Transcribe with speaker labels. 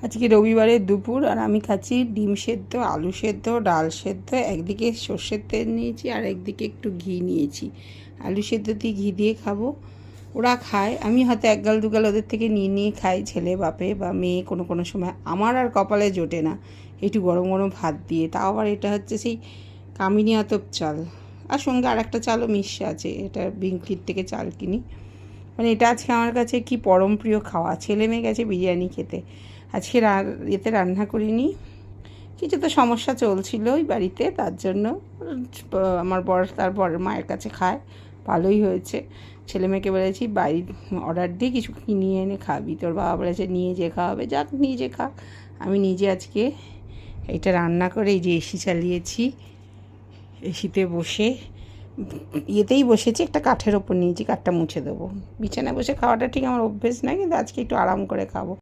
Speaker 1: আজকে রবিবারের দুপুর, আর আমি খাচ্ছি ডিম সেদ্ধ, আলু সেদ্ধ, ডাল সেদ্ধ। একদিকে সর্ষের তেল নিয়েছি আর একদিকে একটু ঘি নিয়েছি। আলু সেদ্ধ দিয়ে ঘি দিয়ে খাবো। ওরা খায়, আমি হয়তো এক গাল দু গাল ওদের থেকে নিয়ে নিয়ে খাই, ছেলে বাপে বা মেয়ে কোনো কোনো সময়। আমার আর কপালে জোটে না একটু গরম গরম ভাত দিয়ে। তাও আবার এটা হচ্ছে সেই কামিনী আতপ চাল, আর সঙ্গে আর একটা চালও মিশে আছে, এটা বিংক্রির থেকে চাল কিনি। মানে এটা আজকে আমার কাছে কি পরম প্রিয় খাওয়া। ছেলে মেয়ে গেছে বিরিয়ানি খেতে, আজকে এতে রান্না করিনি। কিছু তো সমস্যা চলছিল ওই বাড়িতে, তার জন্য আমার বর তার বরের মায়ের কাছে খায়, ভালোই হয়েছে। ছেলে মেয়েকে বলেছি বাড়ি অর্ডার দিয়ে কিছু কিনিয়ে এনে খাবি। তোর বাবা বলেছে নিয়ে যে খাওয়াবে, যাক নিয়ে যে খা। আমি নিজে আজকে এইটা রান্না করে এই যে এসি চালিয়েছি, এসিতে বসে ইয়েতেই বসেছি, একটা কাঠের ওপর নিয়েছি, কাঠটা মুছে দেবো। বিছানায় বসে খাওয়াটা ঠিক আমার অভ্যেস নয়, কিন্তু আজকে একটু আরাম করে খাবো।